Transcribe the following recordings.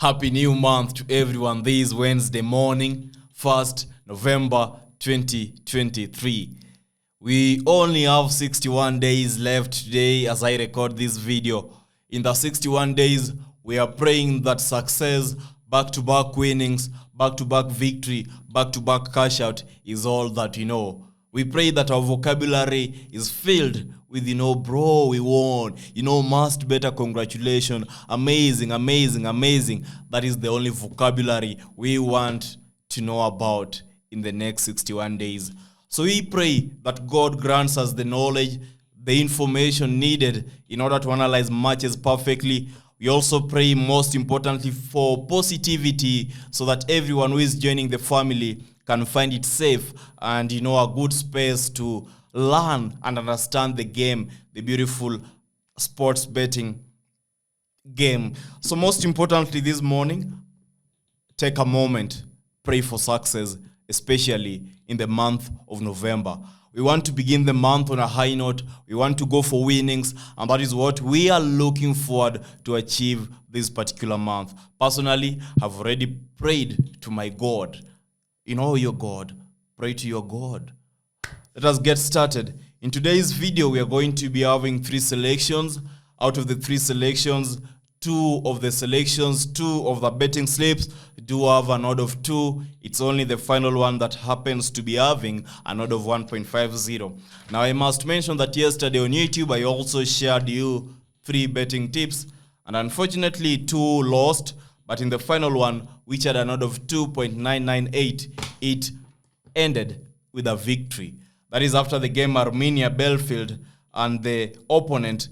Happy new month to everyone. This is Wednesday morning, 1st November 2023. We only have 61 days left today as I record this video. In the 61 days, we are praying that success, back-to-back winnings, back-to-back victory, back-to-back cash out is all that we know. We pray that our vocabulary is filled with, bro, we won. Must better, congratulations. Amazing. That is the only vocabulary we want to know about in the next 61 days. So we pray that God grants us the knowledge, the information needed in order to analyze matches perfectly. We also pray, most importantly, for positivity so that everyone who is joining the family can find it safe and, a good space to learn and understand the game, the beautiful sports betting game. So most importantly this morning, take a moment, pray for success, especially in the month of November. We want to begin the month on a high note. We want to go for winnings, and that is what we are looking forward to achieve this particular month. Personally, I've already prayed to my God. Your God. Pray to your God. Let us get started. In today's video, we are going to be having 3 selections. Out of the 3 selections, 2 of the betting slips do have an odd of 2. It's only the final one that happens to be having an odd of 1.50. Now, I must mention that yesterday on YouTube, I also shared you 3 betting tips, and unfortunately 2 lost. But in the final one, which had an odd of 2.998, it ended with a victory. That is after the game Armenia Belfield and the opponent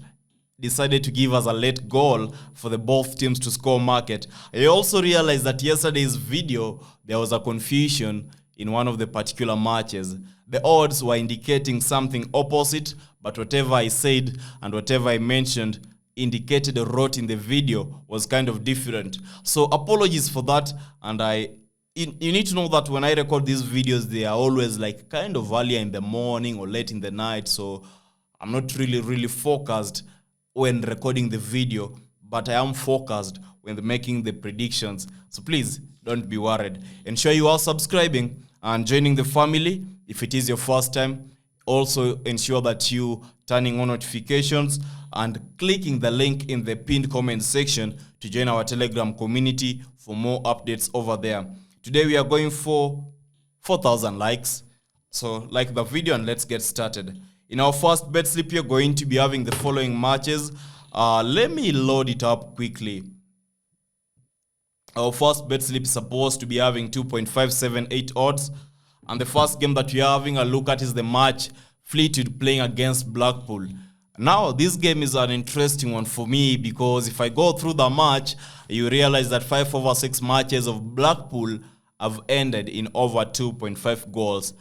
decided to give us a late goal for the both teams to score market. I also realized that yesterday's video, there was a confusion in one of the particular matches. The odds were indicating something opposite, but whatever I said and whatever I mentioned indicated or wrote in the video was kind of different. So apologies for that, and you need to know that when I record these videos, they are always like kind of earlier in the morning or late in the night, so I'm not really focused when recording the video, but I am focused when making the predictions. So please don't be worried. Ensure you are subscribing and joining the family if it is your first time. Also ensure that you turning on notifications and clicking the link in the pinned comment section to join our Telegram community for more updates over there. Today we are going for 4,000 likes. So like the video and let's get started. In our first bet slip, you're going to be having the following matches. Let me load it up quickly. Our first bet slip is supposed to be having 2.578 odds. And the first game that we are having a look at is the match Fleetwood playing against Blackpool. Now, this game is an interesting one for me because if I go through the match, you realize that 5 over 6 matches of Blackpool have ended in over 2.5 goals.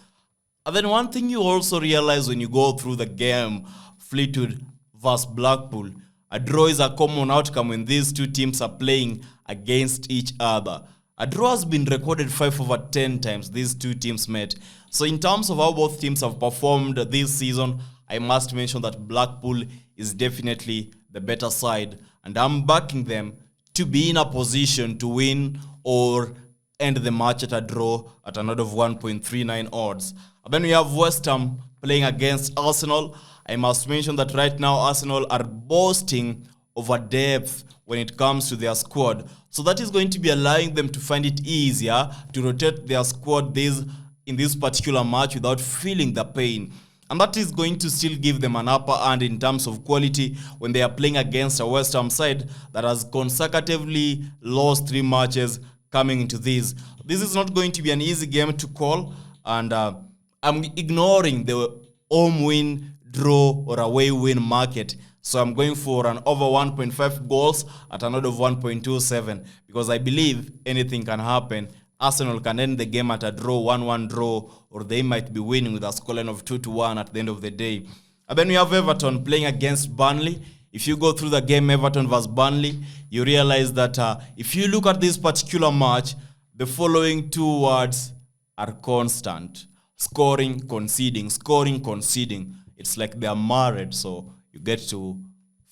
And then one thing you also realize when you go through the game, Fleetwood versus Blackpool, a draw is a common outcome when these two teams are playing against each other. A draw has been recorded 5 over 10 times these two teams met. So in terms of how both teams have performed this season, I must mention that Blackpool is definitely the better side, and I'm backing them to be in a position to win or end the match at a draw at an odd of 1.39 odds. And then we have West Ham playing against Arsenal. I must mention that right now Arsenal are boasting over depth when it comes to their squad. So that is going to be allowing them to find it easier to rotate their squad in this particular match without feeling the pain. And that is going to still give them an upper hand in terms of quality when they are playing against a West Ham side that has consecutively lost 3 matches coming into this. This is not going to be an easy game to call, and I'm ignoring the home win, draw, or away win market. So I'm going for an over 1.5 goals at an odd of 1.27 because I believe anything can happen. Arsenal can end the game at a draw, 1-1 draw, or they might be winning with a scoreline of 2-1 at the end of the day. And then we have Everton playing against Burnley. If you go through the game Everton versus Burnley, you realize that if you look at this particular match, the following 2 words are constant. Scoring, conceding, scoring, conceding. It's like they are married, so you get to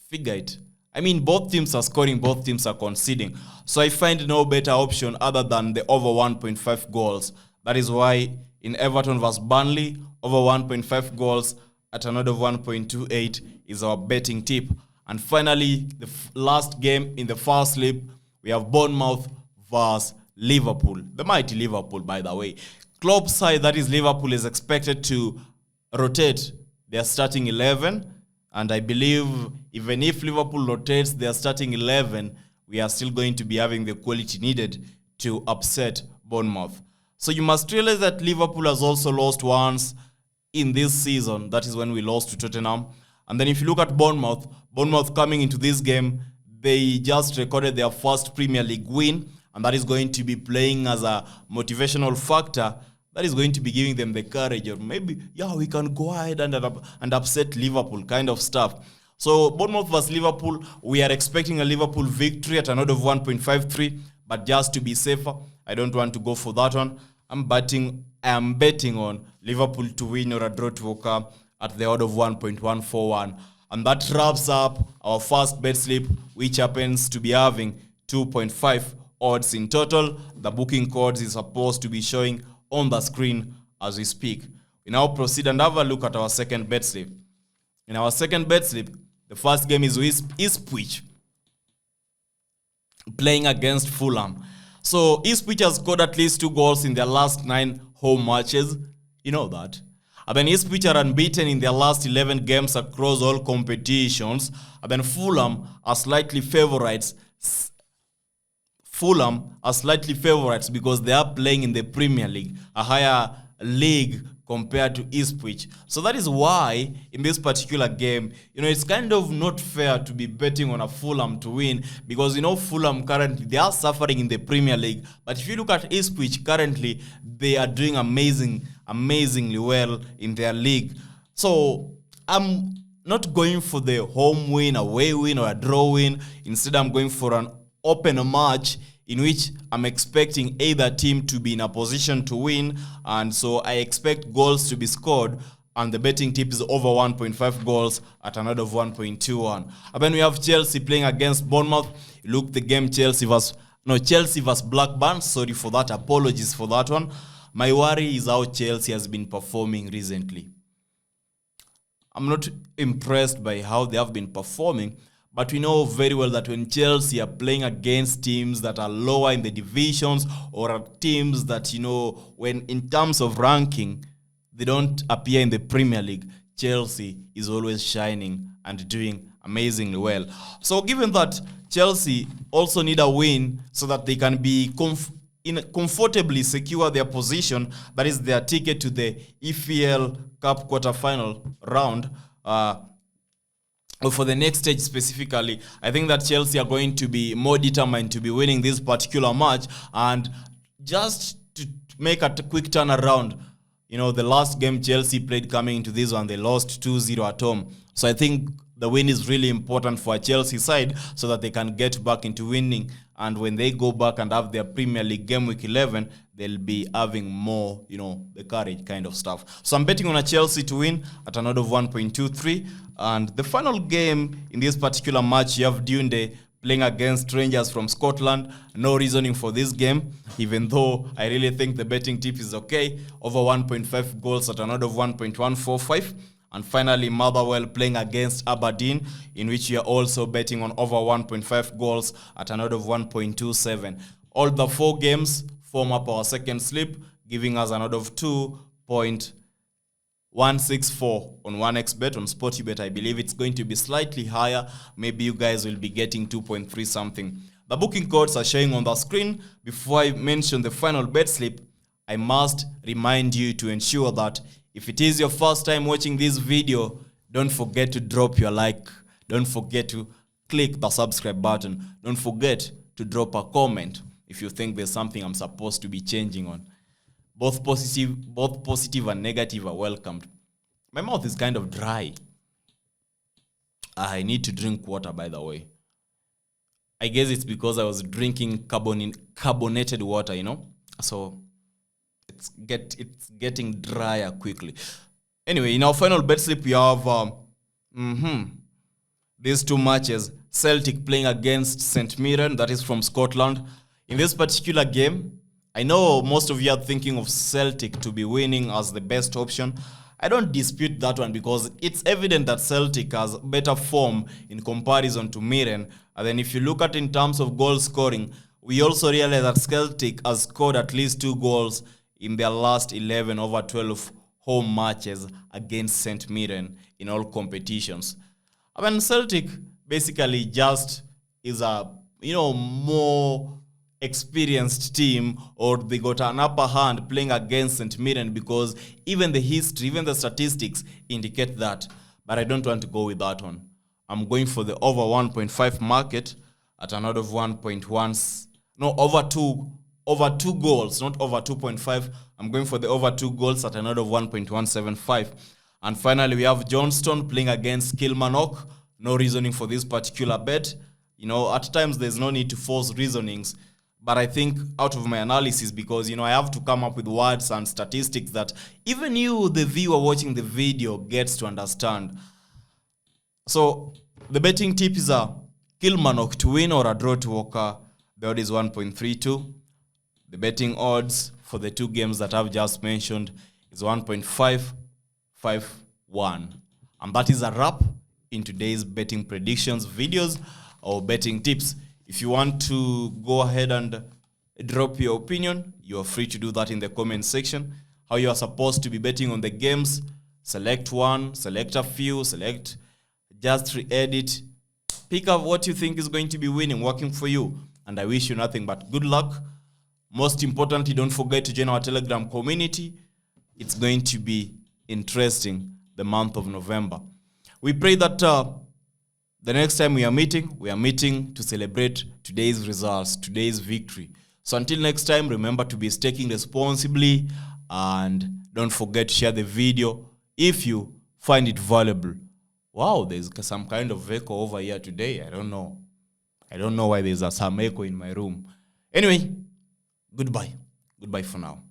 figure it I mean, both teams are scoring, both teams are conceding. So I find no better option other than the over 1.5 goals. That is why in Everton vs Burnley, over 1.5 goals at an odd of 1.28 is our betting tip. And finally, the last game in the first sleep, we have Bournemouth vs Liverpool. The mighty Liverpool, by the way. Klopp's side, that is Liverpool, is expected to rotate their starting 11. And I believe even if Liverpool rotates their starting 11, we are still going to be having the quality needed to upset Bournemouth. So you must realize that Liverpool has also lost once in this season. That is when we lost to Tottenham. And then if you look at Bournemouth coming into this game, they just recorded their first Premier League win. And that is going to be playing as a motivational factor. That is going to be giving them the courage, or maybe, we can go ahead and upset Liverpool kind of stuff. So Bournemouth vs Liverpool, we are expecting a Liverpool victory at an odd of 1.53. But just to be safer, I don't want to go for that one. I'm betting on Liverpool to win or a draw to occur at the odd of 1.141. And that wraps up our first bet slip, which happens to be having 2.5 odds in total. The booking codes is supposed to be showing on the screen as we speak. We now proceed and have a look at our second bet slip. In our second bet slip, the first game is Ipswich playing against Fulham. So Ipswich has scored at least 2 goals in their last 9 home matches. You know that. And then Ipswich are unbeaten in their last 11 games across all competitions. And then Fulham are slightly favorites. Because they are playing in the Premier League, a higher league compared to Ipswich. So that is why in this particular game, it's kind of not fair to be betting on a Fulham to win, because Fulham currently, they are suffering in the Premier League. But if you look at Ipswich currently, they are doing amazingly well in their league. So I'm not going for the home win, away win, or a draw win. Instead, I'm going for an open match in which I'm expecting either team to be in a position to win, and so I expect goals to be scored, and the betting tip is over 1.5 goals at an odd of 1.21. And then we have Chelsea playing against Bournemouth. Look, the game Chelsea vs Blackburn. Sorry for that, apologies for that one. My worry is how Chelsea has been performing recently. I'm not impressed by how they have been performing. But we know very well that when Chelsea are playing against teams that are lower in the divisions, or teams that, when in terms of ranking, they don't appear in the Premier League, Chelsea is always shining and doing amazingly well. So given that Chelsea also need a win so that they can be comfortably secure their position, that is their ticket to the EFL Cup quarterfinal round, for the next stage specifically, I think that Chelsea are going to be more determined to be winning this particular match. And just to make a quick turnaround, the last game Chelsea played coming into this one, they lost 2-0 at home. So I think the win is really important for a Chelsea side so that they can get back into winning. And when they go back and have their Premier League game week 11, they'll be having more, the courage kind of stuff. So I'm betting on a Chelsea to win at an odd of 1.23. And the final game in this particular match, you have Dundee playing against Rangers from Scotland. No reasoning for this game, even though I really think the betting tip is okay. Over 1.5 goals at an odd of 1.145. And finally, Motherwell playing against Aberdeen, in which we are also betting on over 1.5 goals at an odd of 1.27. All the 4 games form up our second slip, giving us an odd of 2.164 on 1xbet. On sportsbetting, I believe it's going to be slightly higher. Maybe you guys will be getting 2.3 something. The booking codes are showing on the screen. Before I mention the final bet slip, I must remind you to ensure that if it is your first time watching this video, don't forget to drop your like. Don't forget to click the subscribe button. Don't forget to drop a comment if you think there's something I'm supposed to be changing on. Both positive and negative are welcomed. My mouth is kind of dry. I need to drink water, by the way. I guess it's because I was drinking carbonated water, So it's getting drier quickly. Anyway, in our final bet slip, we have these 2 matches. Celtic playing against St Mirren, that is from Scotland. In this particular game, I know most of you are thinking of Celtic to be winning as the best option. I don't dispute that one because it's evident that Celtic has better form in comparison to Mirren. And then if you look at in terms of goal scoring, we also realize that Celtic has scored at least 2 goals in their last 11 over 12 home matches against St Mirren in all competitions. I mean, Celtic basically just is a, more experienced team, or they got an upper hand playing against St Mirren because even the history, even the statistics indicate that. But I don't want to go with that one. I'm going for the over 1.5 market at an odd of 1.1. No, over 2 goals, not over 2.5. I'm going for the over 2 goals at an odd of 1.175. And finally, we have Johnston playing against Kilmarnock. No reasoning for this particular bet. At times there's no need to force reasonings. But I think out of my analysis, because, I have to come up with words and statistics that even you, the viewer watching the video, gets to understand. So the betting tip is a Kilmarnock to win or a draw to occur. The odd is 1.32. The betting odds for the 2 games that I've just mentioned is 1.551. And that is a wrap in today's betting predictions videos or betting tips. If you want to go ahead and drop your opinion, you are free to do that in the comment section. How you are supposed to be betting on the games, select one, select a few, just re-edit. Pick up what you think is going to be winning, working for you. And I wish you nothing but good luck. Most importantly, don't forget to join our Telegram community. It's going to be interesting the month of November. We pray that the next time we are meeting to celebrate today's results, today's victory. So until next time, remember to be staking responsibly and don't forget to share the video if you find it valuable. Wow, there's some kind of echo over here today. I don't know why there's some echo in my room. Anyway, goodbye. Goodbye for now.